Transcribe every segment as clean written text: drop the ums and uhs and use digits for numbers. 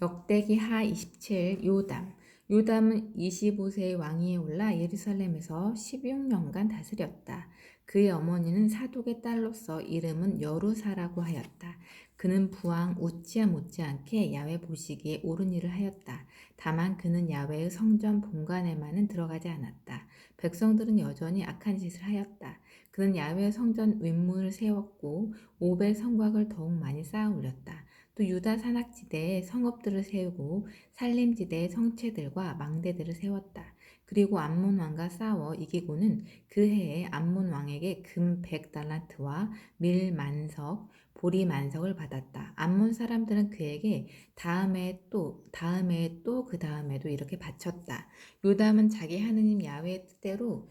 역대기 하 27 요담. 요담은 25세의 왕위에 올라 예루살렘에서 16년간 다스렸다. 그의 어머니는 사독의 딸로서 이름은 여루사라고 하였다. 그는 부왕 우찌야 못지않게 야외 보시기에 옳은 일을 하였다. 다만 그는 야외의 성전 본관에만은 들어가지 않았다. 백성들은 여전히 악한 짓을 하였다. 그는 야외 성전 윗문을 세웠고 오벨 성곽을 더욱 많이 쌓아 올렸다. 또 유다 산악지대에 성읍들을 세우고 살림지대에 성체들과 망대들을 세웠다. 그리고 암몬 왕과 싸워 이기고는 그 해에 암몬 왕에게 금 100달란트와 밀 만석, 보리 만석을 받았다. 암몬 사람들은 그에게 다음에 또 그 다음에도 이렇게 바쳤다. 요담은 자기 하느님 야훼의 뜻대로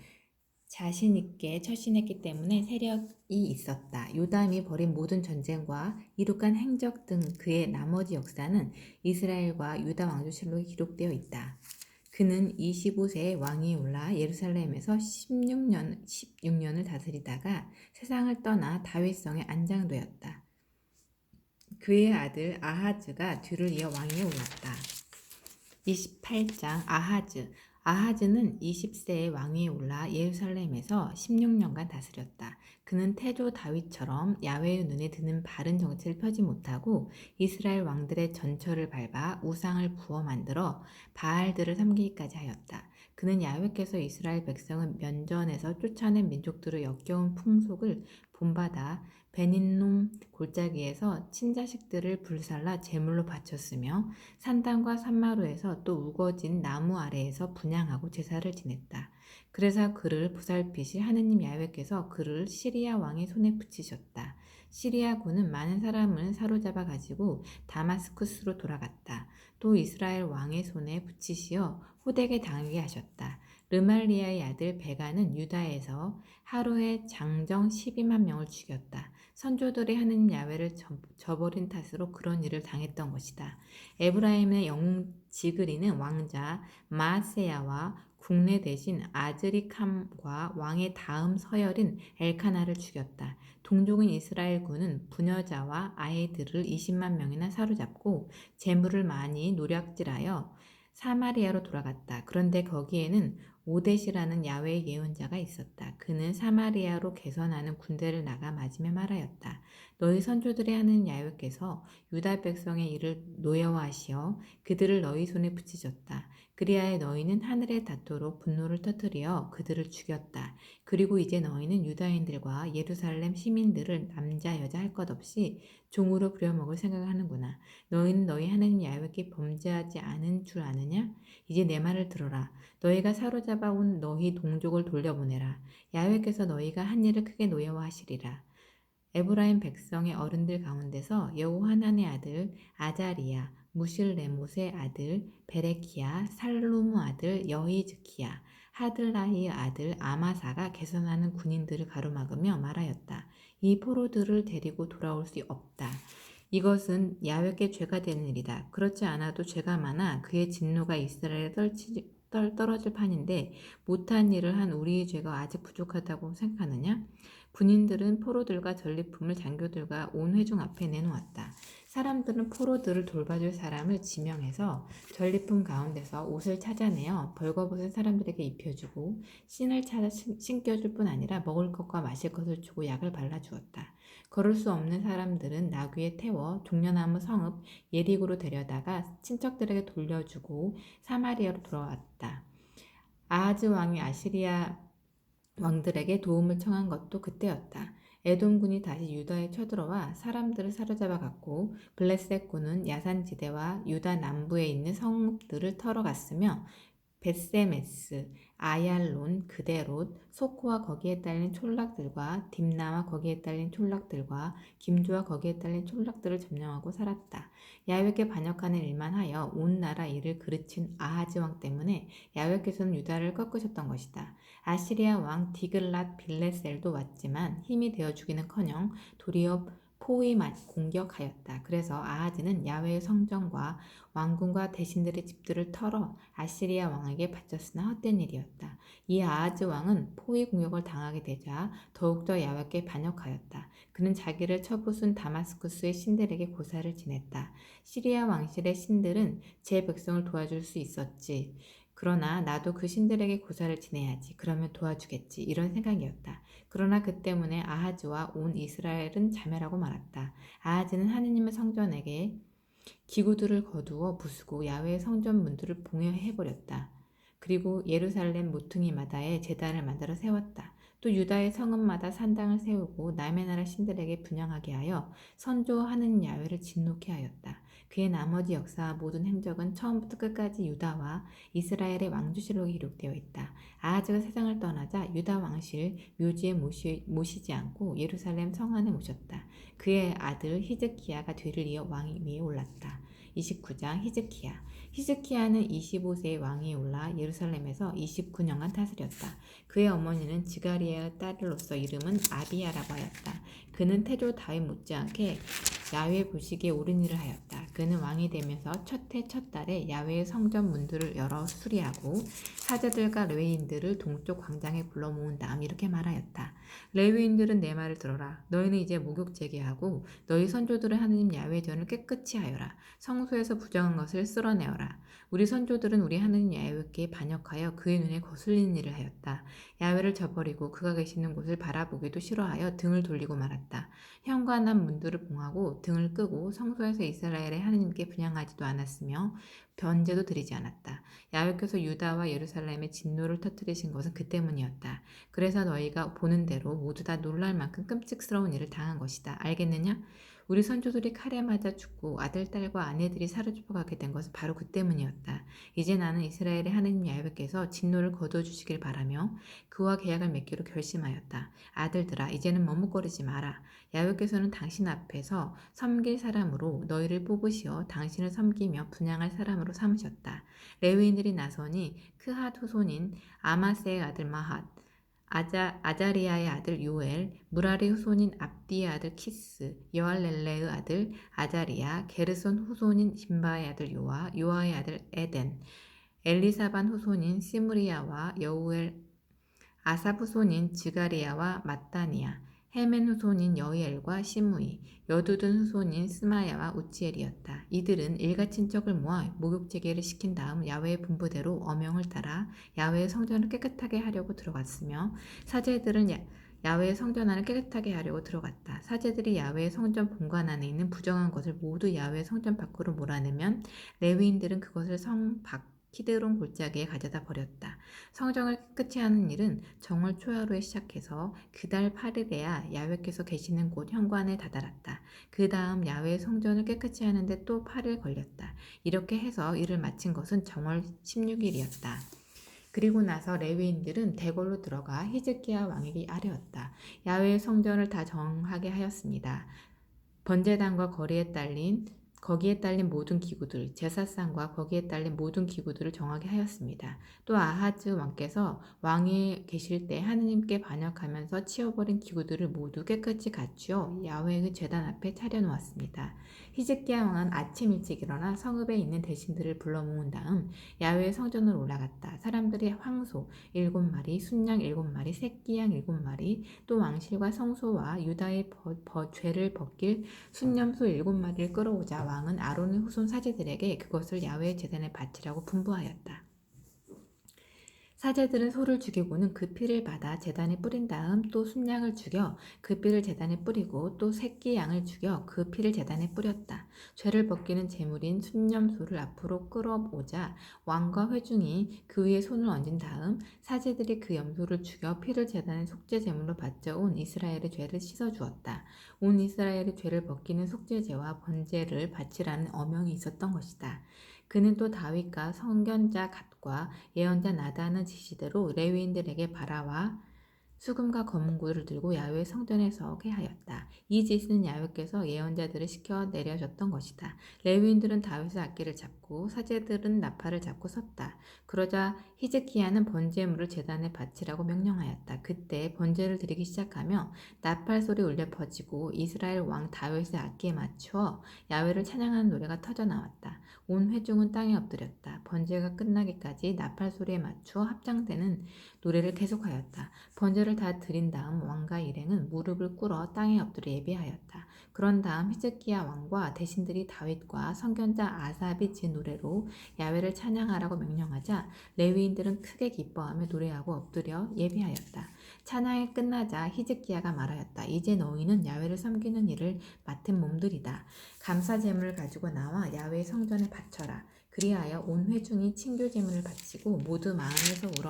자신 있게 처신했기 때문에 세력이 있었다. 요담이 벌인 모든 전쟁과 이룩한 행적 등 그의 나머지 역사는 이스라엘과 유다 왕조실록에 기록되어 있다. 그는 25세에 왕위에 올라 예루살렘에서 16년을 다스리다가 세상을 떠나 다윗성에 안장되었다. 그의 아들 아하즈가 뒤를 이어 왕위에 올랐다. 28장 아하즈는 20세에 왕위에 올라 예루살렘에서 16년간 다스렸다. 그는 태조 다윗처럼 야훼의 눈에 드는 바른 정치를 펴지 못하고 이스라엘 왕들의 전철을 밟아 우상을 부어 만들어 바알들을 섬기기까지 하였다. 그는 야훼께서 이스라엘 백성을 면전에서 쫓아낸 민족들의 역겨운 풍속을 본받아 베닌놈 골짜기에서 친자식들을 불살라 제물로 바쳤으며 산당과 산마루에서 또 우거진 나무 아래에서 분향하고 제사를 지냈다. 그래서 그를 보살피실 하느님 야훼께서 그를 시리아 왕의 손에 붙이셨다. 시리아군은 많은 사람을 사로잡아 가지고 다마스쿠스로 돌아갔다. 또 이스라엘 왕의 손에 붙이시어 호되게 당하게 하셨다. 르말리아의 아들 베가는 유다에서 하루에 장정 12만 명을 죽였다. 선조들이 하느님 야훼를 저버린 탓으로 그런 일을 당했던 것이다. 에브라임의 영웅 지그리는 왕자 마아세야와 국내 대신 아즈리캄과 왕의 다음 서열인 엘카나를 죽였다. 동족인 이스라엘군은 부녀자와 아이들을 20만 명이나 사로잡고 재물을 많이 노략질하여 사마리아로 돌아갔다. 그런데 거기에는 오뎃이라는 야훼의 예언자가 있었다. 그는 사마리아로 개선하는 군대를 나가 맞으며 말하였다. 너희 선조들의 하는 야훼께서 유다 백성의 일을 노여워하시어 그들을 너희 손에 붙이셨다. 그리하여 너희는 하늘에 닿도록 분노를 터뜨려 그들을 죽였다. 그리고 이제 너희는 유다인들과 예루살렘 시민들을 남자 여자 할 것 없이 종으로 부려먹을 생각을 하는구나. 너희는 너희 하나님 야훼께 범죄하지 않은 줄 아느냐? 이제 내 말을 들어라. 너희가 사로잡아 온 너희 동족을 돌려보내라. 야훼께서 너희가 한 일을 크게 노여워하시리라. 에브라임 백성의 어른들 가운데서 여호하난의 아들 아자리야, 무실레못의 아들 베레키야, 살루무 아들 여히즈키야, 하들라히의 아들 아마사가 개선하는 군인들을 가로막으며 말하였다. 이 포로들을 데리고 돌아올 수 없다. 이것은 야훼께 죄가 되는 일이다. 그렇지 않아도 죄가 많아 그의 진노가 이스라엘에 떨어질 판인데 못한 일을 한 우리의 죄가 아직 부족하다고 생각하느냐? 군인들은 포로들과 전리품을 장교들과 온 회중 앞에 내놓았다. 사람들은 포로들을 돌봐줄 사람을 지명해서 전리품 가운데서 옷을 찾아내어 벌거벗은 사람들에게 입혀주고 신을 찾아 신겨줄 뿐 아니라 먹을 것과 마실 것을 주고 약을 발라주었다. 걸을 수 없는 사람들은 나귀에 태워 종려나무 성읍 예리고로 데려다가 친척들에게 돌려주고 사마리아로 돌아왔다. 아하즈 왕이 아시리아 왕들에게 도움을 청한 것도 그때였다. 에돔군이 다시 유다에 쳐들어와 사람들을 사로잡아 갔고 블레셋군은 야산지대와 유다 남부에 있는 성읍들을 털어갔으며 벳세메스, 아얄론, 그데롯, 소코와 거기에 딸린 촌락들과 딥나와 거기에 딸린 촌락들과 김조와 거기에 딸린 촌락들을 점령하고 살았다. 야훼께 반역하는 일만 하여 온 나라 일을 그르친 아하즈 왕 때문에 야훼께서는 유다를 꺾으셨던 것이다. 아시리아 왕 디글랏 빌레셀도 왔지만 힘이 되어주기는커녕 도리어 포위 공격하였다. 그래서 아하즈는 야훼의 성전과 왕궁과 대신들의 집들을 털어 아시리아 왕에게 바쳤으나 헛된 일이었다. 이 아하즈 왕은 포위 공격을 당하게 되자 더욱더 야훼께 반역하였다. 그는 자기를 쳐부순 다마스쿠스의 신들에게 고사를 지냈다. 시리아 왕실의 신들은 제 백성을 도와줄 수 있었지. 그러나 나도 그 신들에게 고사를 지내야지. 그러면 도와주겠지. 이런 생각이었다. 그러나 그 때문에 아하즈와 온 이스라엘은 자멸하고 말았다. 아하즈는 하느님의 성전에게 기구들을 거두어 부수고 야훼의 성전 문들을 봉해해버렸다. 그리고 예루살렘 모퉁이마다에 제단을 만들어 세웠다. 또 유다의 성읍마다 산당을 세우고 남의 나라 신들에게 분향하게 하여 선조하는 야훼를 진노케 하였다. 그의 나머지 역사와 모든 행적은 처음부터 끝까지 유다와 이스라엘의 왕조실록에 기록되어 있다. 아하즈가 세상을 떠나자 유다 왕실 묘지에 모시지 않고 예루살렘 성 안에 모셨다. 그의 아들 히즈키야가 뒤를 이어 왕 위에 올랐다. 29장 히즈키야는 25세의 왕이 올라 예루살렘에서 29년간 다스렸다. 그의 어머니는 지가리아의 딸로서 이름은 아비야라고 하였다. 그는 태조 다윗 못지않게 야훼 보시기에 옳은 일을 하였다. 그는 왕이 되면서 첫 해 첫 달에 야훼의 성전 문들을 열어 수리하고 사제들과 레위인들을 동쪽 광장에 불러 모은 다음 이렇게 말하였다. 레위인들은 내 말을 들어라. 너희는 이제 목욕 재개하고 너희 선조들의 하느님 야훼의 전을 깨끗이 하여라. 성소에서 부정한 것을 쓸어내어라. 우리 선조들은 우리 하느님 야훼께 반역하여 그의 눈에 거슬리는 일을 하였다. 야훼를 저버리고 그가 계시는 곳을 바라보기도 싫어하여 등을 돌리고 말았다. 현관앞 문들을 봉하고 등을 끄고 성소에서 이스라엘의 하느님께 분향하지도 않았으며 변제도 드리지 않았다. 야훼께서 유다와 예루살렘의 진노를 터뜨리신 것은 그 때문이었다. 그래서 너희가 보는 대로 모두 다 놀랄 만큼 끔찍스러운 일을 당한 것이다. 알겠느냐? 우리 선조들이 칼에 맞아 죽고 아들, 딸과 아내들이 사로잡혀가게 된 것은 바로 그 때문이었다. 이제 나는 이스라엘의 하느님 야훼께서 진노를 거두어주시길 바라며 그와 계약을 맺기로 결심하였다. 아들들아, 이제는 머뭇거리지 마라. 야훼께서는 당신 앞에서 섬길 사람으로 너희를 뽑으시어 당신을 섬기며 분향할 사람으로 삼으셨다. 레위인들이 나서니 크핫 후손인 아마스의 아들 마핫, 아자리아의 아들 요엘, 무라리 후손인 압디의 아들 키스, 여할렐레의 아들 아자리아, 게르손 후손인 신바의 아들 요아, 요아의 아들 에덴, 엘리사반 후손인 시므리야와 여우엘, 아삽 후손인 지가리야와 mat다니아, 헤멘 후손인 여히엘과 시므이, 여두둔 후손인 스마야와 우치엘이었다. 이들은 일가 친척을 모아 목욕제계를 시킨 다음 야훼의 분부대로 어명을 따라 야훼의 성전을 깨끗하게 하려고 들어갔으며 사제들은 야훼의 성전 안을 깨끗하게 하려고 들어갔다. 사제들이 야훼의 성전 본관 안에 있는 부정한 것을 모두 야훼의 성전 밖으로 몰아내면 레위인들은 그것을 성 밖 키드론 골짜기에 가져다 버렸다. 성전을 깨끗이 하는 일은 정월 초하루에 시작해서 그달 8일에야 야훼께서 계시는 곳 현관에 다다랐다. 그 다음 야훼의 성전을 깨끗이 하는데 또 8일 걸렸다. 이렇게 해서 일을 마친 것은 정월 16일이었다. 그리고 나서 레위인들은 대궐로 들어가 히즈키야 왕에게 아뢰었다. 야훼의 성전을 다 정하게 하였습니다. 번제단과 거기에 딸린 모든 기구들, 제사상과 거기에 딸린 모든 기구들을 정하게 하였습니다. 또 아하즈 왕께서 왕위에 계실 때 하느님께 반역하면서 치워버린 기구들을 모두 깨끗이 갖추어 야훼의 제단 앞에 차려놓았습니다. 히즈키야 왕은 아침 일찍 일어나 성읍에 있는 대신들을 불러 모은 다음 야훼의 성전으로 올라갔다. 사람들이 황소 7마리, 순양 7마리, 새끼양 7마리, 또 왕실과 성소와 유다의 죄를 벗길 순념소 7마리를 끌어오자 왕은 아론의 후손 사제들에게 그것을 야훼의 제단에 바치라고 분부하였다. 사제들은 소를 죽이고는 그 피를 받아 제단에 뿌린 다음 또 순양을 죽여 그 피를 제단에 뿌리고 또 새끼 양을 죽여 그 피를 제단에 뿌렸다. 죄를 벗기는 제물인 순념소를 앞으로 끌어오자 왕과 회중이 그 위에 손을 얹은 다음 사제들이 그 염소를 죽여 피를 제단의 속죄 제물로 바쳐 온 이스라엘의 죄를 씻어 주었다. 온 이스라엘의 죄를 벗기는 속죄제와 번제를 바치라는 어명이 있었던 것이다. 그는 또 다윗과 선견자 갓과 예언자 나단의 지시대로 레위인들에게 바라와 수금과 검은고를 들고 야훼 성전에 서게 하였다. 이 짓은 야훼께서 예언자들을 시켜 내려줬던 것이다. 레위인들은 다윗의 악기를 잡고 사제들은 나팔을 잡고 섰다. 그러자 히즈키야는 번제물을 제단에 바치라고 명령하였다. 그때 번제를 드리기 시작하며 나팔 소리 울려 퍼지고 이스라엘 왕 다윗의 악기에 맞추어 야훼를 찬양하는 노래가 터져 나왔다. 온 회중은 땅에 엎드렸다. 번제가 끝나기까지 나팔 소리에 맞추어 합장되는 노래를 계속하였다. 번제를 다 드린 다음 왕과 일행은 무릎을 꿇어 땅에 엎드려 예배하였다. 그런 다음 히즈키야 왕과 대신들이 다윗과 선견자 아삽이 지은 노래로 야훼를 찬양하라고 명령하자 레위인들은 크게 기뻐하며 노래하고 엎드려 예배하였다. 찬양이 끝나자 히즈키야가 말하였다. 이제 너희는 야훼를 섬기는 일을 맡은 몸들이다. 감사 제물을 가지고 나와 야훼 성전에 바쳐라. 그리하여 온 회중이 친교 제물을 바치고 모두 마음에서 우러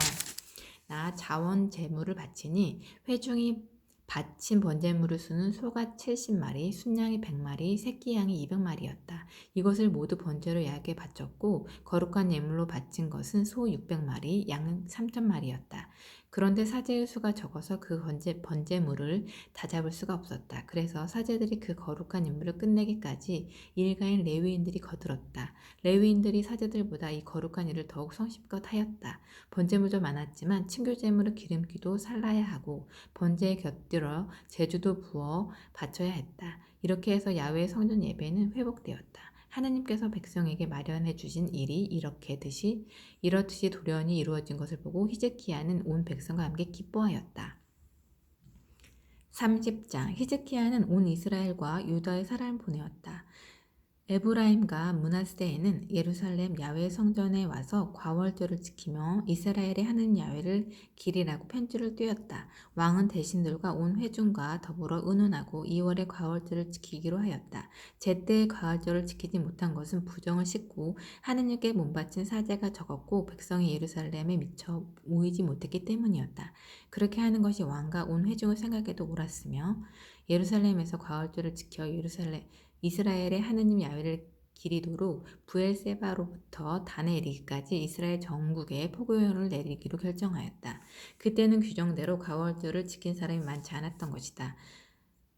나 자원 제물을 바치니 회중이 바친 번제물의 수는 소가 70마리, 순양이 100마리, 새끼 양이 200마리였다. 이것을 모두 번제로 야훼에게 바쳤고 거룩한 예물로 바친 것은 소 600마리, 양 3000마리였다. 그런데 사제의 수가 적어서 그 번제물을 다 잡을 수가 없었다. 그래서 사제들이 그 거룩한 임무를 끝내기까지 일가인 레위인들이 거들었다. 레위인들이 사제들보다 이 거룩한 일을 더욱 성심껏 하였다. 번제물도 많았지만 친교제물을 기름기도 살라야 하고 번제에 곁들여 제주도 부어 바쳐야 했다. 이렇게 해서 야훼의 성전 예배는 회복되었다. 하느님께서 백성에게 마련해 주신 일이 이렇듯이 돌연히 이루어진 것을 보고 히즈키야는 온 백성과 함께 기뻐하였다. 30장 히즈키야는 온 이스라엘과 유다의 사람을 보내었다. 에브라임과 므낫세에는 예루살렘 야훼 성전에 와서 과월절을 지키며 이스라엘의 하나님 야훼를 기리라고 편지를 띄웠다. 왕은 대신들과 온 회중과 더불어 의논하고 2월의 과월절을 지키기로 하였다. 제때의 과월절을 지키지 못한 것은 부정을 싣고 하느님께 몸바친 사제가 적었고 백성이 예루살렘에 미처 모이지 못했기 때문이었다. 그렇게 하는 것이 왕과 온 회중의 생각에도 옳았으며 예루살렘에서 과월절을 지켜 이스라엘의 하느님 야훼를 기리도록 부엘세바로부터 단에 이르기까지 이스라엘 전국에 포교령을 내리기로 결정하였다. 그때는 규정대로 가월절을 지킨 사람이 많지 않았던 것이다.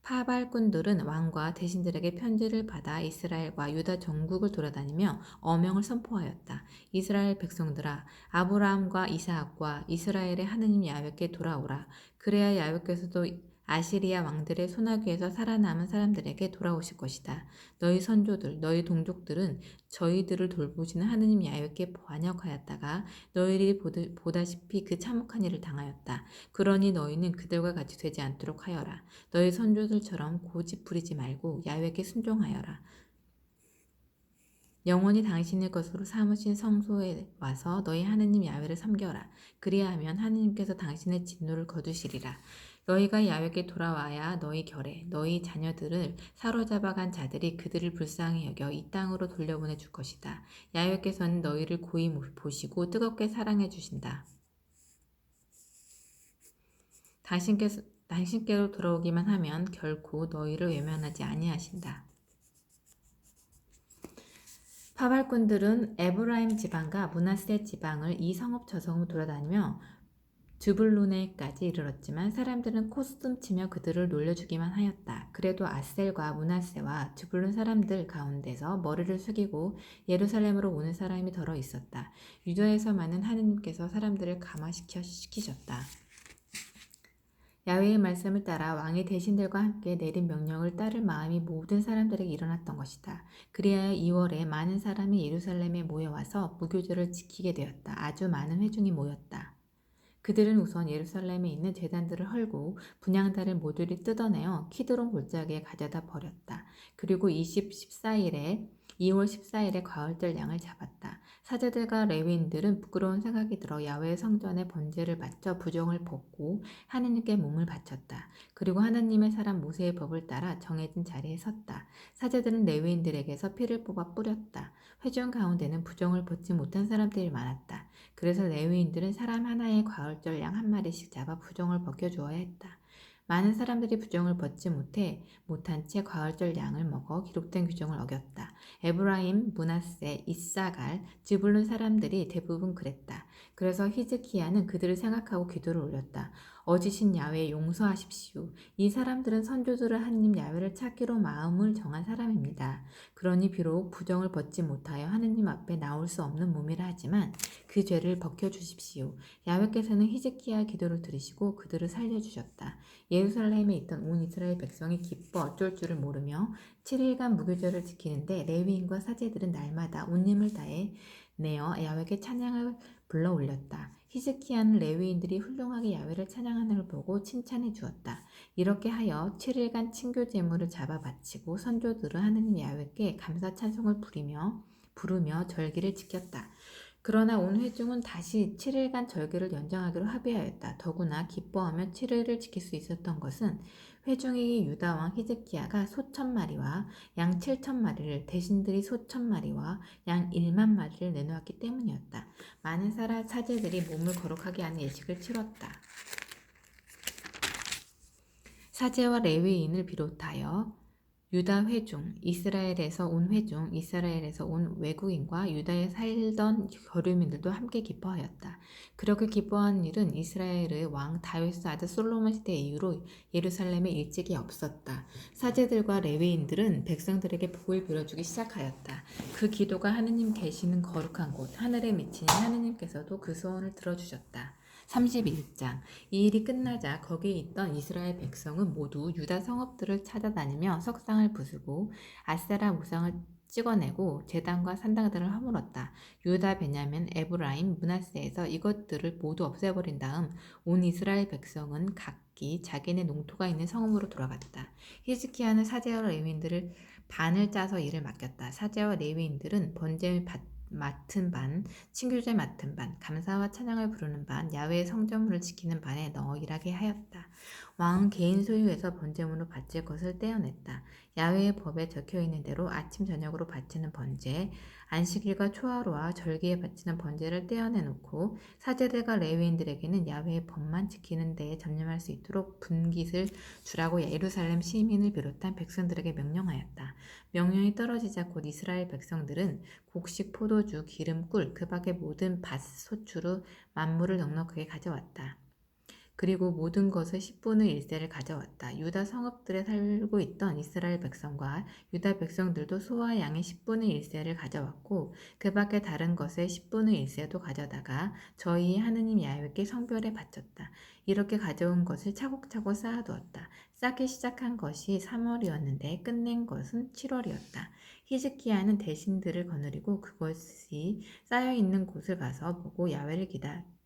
파발꾼들은 왕과 대신들에게 편지를 받아 이스라엘과 유다 전국을 돌아다니며 어명을 선포하였다. 이스라엘 백성들아, 아브라함과 이삭과 이스라엘의 하느님 야훼께 돌아오라. 그래야 야훼께서도 아시리아 왕들의 소나기에서 살아남은 사람들에게 돌아오실 것이다. 너희 선조들, 너희 동족들은 저희들을 돌보시는 하느님 야훼께 반역하였다가 너희들이 보다시피 그 참혹한 일을 당하였다. 그러니 너희는 그들과 같이 되지 않도록 하여라. 너희 선조들처럼 고집 부리지 말고 야훼께 순종하여라. 영원히 당신의 것으로 삼으신 성소에 와서 너희 하느님 야훼를 섬겨라. 그리하면 하느님께서 당신의 진노를 거두시리라. 너희가 야훼께 돌아와야 너희 결에 너희 자녀들을 사로잡아간 자들이 그들을 불쌍히 여겨 이 땅으로 돌려보내 줄 것이다. 야훼께서는 너희를 고이 보시고 뜨겁게 사랑해 주신다. 당신께로 돌아오기만 하면 결코 너희를 외면하지 아니하신다. 파발꾼들은 에브라임 지방과 므낫세 지방을 이 성읍 저 성읍 돌아다니며 드불론에까지 이르렀지만 사람들은 코스tum치며 그들을 놀려주기만 하였다. 그래도 아셀과 므낫세와 드불론 사람들 가운데서 머리를 숙이고 예루살렘으로 오는 사람이 더러 있었다. 유다에서만은 하느님께서 사람들을 감화시키셨다. 야훼의 말씀을 따라 왕이 대신들과 함께 내린 명령을 따를 마음이 모든 사람들에게 일어났던 것이다. 그리하여 2월에 많은 사람이 예루살렘에 모여와서 무교절을 지키게 되었다. 아주 많은 회중이 모였다. 그들은 우선 예루살렘에 있는 제단들을 헐고 분향단을 모조리 뜯어내어 키드론 골짜기에 가져다 버렸다. 그리고 2월 14일에 과월절 양을 잡았다. 사제들과 레위인들은 부끄러운 생각이 들어 야훼 성전에 번제를 바쳐 부정을 벗고 하느님께 몸을 바쳤다. 그리고 하나님의 사람 모세의 법을 따라 정해진 자리에 섰다. 사제들은 레위인들에게서 피를 뽑아 뿌렸다. 회중 가운데는 부정을 벗지 못한 사람들이 많았다. 그래서 레위인들은 사람 하나의 과월절 양 한 마리씩 잡아 부정을 벗겨주어야 했다. 많은 사람들이 부정을 벗지 못한 채 과월절 양을 먹어 기록된 규정을 어겼다. 에브라임, 므낫세, 이사갈, 즈불론 사람들이 대부분 그랬다. 그래서 히즈키야는 그들을 생각하고 기도를 올렸다. 어지신 야외 용서하십시오. 이 사람들은 선조들을 하느님 야외를 찾기로 마음을 정한 사람입니다. 그러니 비록 부정을 벗지 못하여 하느님 앞에 나올 수 없는 몸이라 하지만 그 죄를 벗겨주십시오. 야외께서는 히즈키야 기도를 들으시고 그들을 살려주셨다. 예루살렘에 있던 온 이스라엘 백성이 기뻐 어쩔 줄을 모르며 7일간 무교절을 지키는데 레위인과 사제들은 날마다 온 힘을 다해 내어 야외께 찬양을 불러 올렸다. 히즈키야는 레위인들이 훌륭하게 야외를 찬양하는 걸 보고 칭찬해 주었다. 이렇게 하여 7일간 친교 제물을 잡아 바치고 선조들은 하느님 야외께 감사 찬송을 부르며 절기를 지켰다. 그러나 온 회중은 다시 7일간 절기를 연장하기로 합의하였다. 더구나 기뻐하며 7일을 지킬 수 있었던 것은 회중에게 유다 왕 히즈키야가 소천 마리와 양 7천 마리를 대신들이 소천 마리와 양 1만 마리를 내놓았기 때문이었다. 많은 사제들이 몸을 거룩하게 하는 예식을 치렀다. 사제와 레위인을 비롯하여 유다 회중, 이스라엘에서 온 외국인과 유다에 살던 거류민들도 함께 기뻐하였다. 그렇게 기뻐하는 일은 이스라엘의 왕 다윗의 아들 솔로몬 시대 이후로 예루살렘에 일찍이 없었다. 사제들과 레위인들은 백성들에게 복을 빌어주기 시작하였다. 그 기도가 하느님 계시는 거룩한 곳, 하늘에 미치는 하느님께서도 그 소원을 들어주셨다. 31장. 이 일이 끝나자 거기에 있던 이스라엘 백성은 모두 유다 성읍들을 찾아다니며 석상을 부수고 아세라 우상을 찍어내고 제단과 산당들을 허물었다. 유다, 베냐민, 에브라임, 므낫세에서 이것들을 모두 없애버린 다음 온 이스라엘 백성은 각기 자기네 농토가 있는 성읍으로 돌아갔다. 히즈키야는 사제와 레위인들을 반을 짜서 일을 맡겼다. 사제와 레위인들은 번제 맡은 반, 친교제 맡은 반, 감사와 찬양을 부르는 반, 야외의 성전문을 지키는 반에 넣어 일하게 하였다. 왕은 개인 소유에서 번제물로 바칠 것을 떼어냈다. 야외의 법에 적혀있는 대로 아침 저녁으로 바치는 번제, 안식일과 초하루와 절기에 바치는 번제를 떼어내놓고 사제들과 레위인들에게는 야외의 법만 지키는 데에 전념할 수 있도록 분깃을 주라고 예루살렘 시민을 비롯한 백성들에게 명령하였다. 명령이 떨어지자 곧 이스라엘 백성들은 곡식, 포도주, 기름, 꿀, 그 밖의 모든 밭, 소추로 만물을 넉넉하게 가져왔다. 그리고 모든 것의 10분의 1세를 가져왔다. 유다 성읍들에 살고 있던 이스라엘 백성과 유다 백성들도 소와 양의 10분의 1세를 가져왔고 그 밖에 다른 것의 10분의 1세도 가져다가 저희 하느님 야훼께 성별에 바쳤다. 이렇게 가져온 것을 차곡차곡 쌓아두었다. 쌓기 시작한 것이 3월이었는데 끝낸 것은 7월이었다. 히즈키야는 대신들을 거느리고 그것이 쌓여있는 곳을 가서 보고 야훼를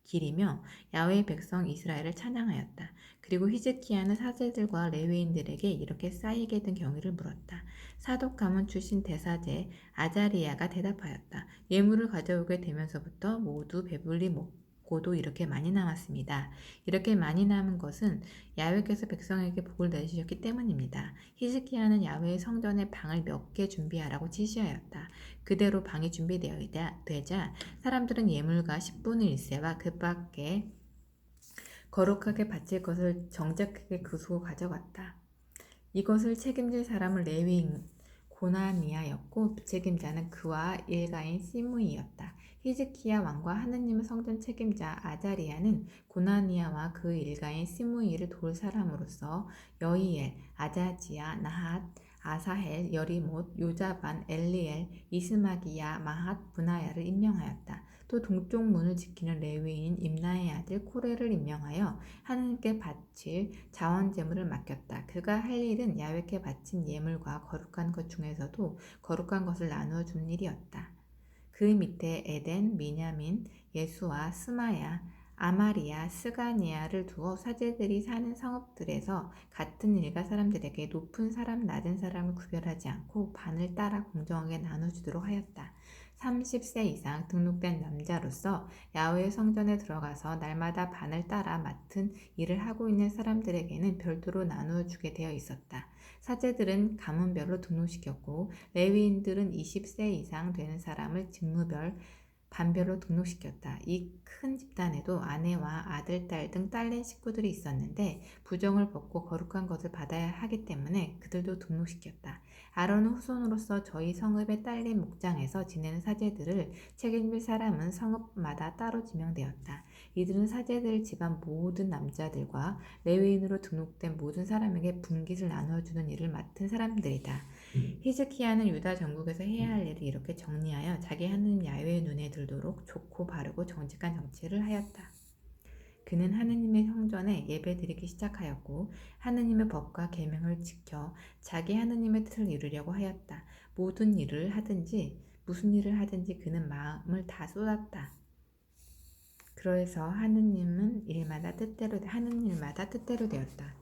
기리며 야훼의 백성 이스라엘을 찬양하였다. 그리고 히즈키야는 사제들과 레위인들에게 이렇게 쌓이게 된 경위를 물었다. 사독 가문 출신 대사제 아자리야가 대답하였다. 예물을 가져오게 되면서부터 모두 배불리 먹고도 이렇게 많이 남았습니다. 이렇게 많이 남은 것은 야훼께서 백성에게 복을 내주셨기 때문입니다. 히즈키야는 야훼의 성전에 방을 몇 개 준비하라고 지시하였다. 그대로 방이 준비되자 사람들은 예물과 10분의 1세와 그 밖에 거룩하게 바칠 것을 정작하게 그수고 가져갔다. 이것을 책임질 사람은 레위인 고나니아였고 부책임자는 그와 일가인 시므이였다. 히즈키야 왕과 하느님의 성전 책임자 아자리야는 고나니아와 그 일가인 시므이를 도울 사람으로서 여이엘, 아자지야, 나핫, 아사헬, 여리못, 요자반, 엘리엘, 이스마기야, 마핫, 분하야를 임명하였다. 또 동쪽 문을 지키는 레위인 임나의 아들 코레를 임명하여 하느님께 바칠 자원 제물을 맡겼다. 그가 할 일은 야훼께 바친 예물과 거룩한 것 중에서도 거룩한 것을 나누어 주는 일이었다. 그 밑에 에덴, 미냐민, 예수와 스마야, 아마리야, 스가니아를 두어 사제들이 사는 성읍들에서 같은 일가 사람들에게 높은 사람, 낮은 사람을 구별하지 않고 반을 따라 공정하게 나눠주도록 하였다. 30세 이상 등록된 남자로서 야훼의 성전에 들어가서 날마다 반을 따라 맡은 일을 하고 있는 사람들에게는 별도로 나누어 주게 되어 있었다. 사제들은 가문별로 등록시켰고 레위인들은 20세 이상 되는 사람을 직무별 반별로 등록시켰다. 이 큰 집단에도 아내와 아들, 딸 등 딸린 식구들이 있었는데 부정을 벗고 거룩한 것을 받아야 하기 때문에 그들도 등록시켰다. 아론의 후손으로서 저희 성읍에 딸린 목장에서 지내는 사제들을 책임질 사람은 성읍마다 따로 지명되었다. 이들은 사제들 집안 모든 남자들과 레위인으로 등록된 모든 사람에게 분깃을 나누어주는 일을 맡은 사람들이다. 히즈키야는 유다 전국에서 해야 할 일을 이렇게 정리하여 자기 하느님 야훼의 눈에 들도록 좋고 바르고 정직한 정치를 하였다. 그는 하느님의 성전에 예배드리기 시작하였고 하느님의 법과 계명을 지켜 자기 하느님의 뜻을 이루려고 하였다. 모든 일을 하든지 무슨 일을 하든지 그는 마음을 다 쏟았다. 그래서 하는 일마다 뜻대로 되었다.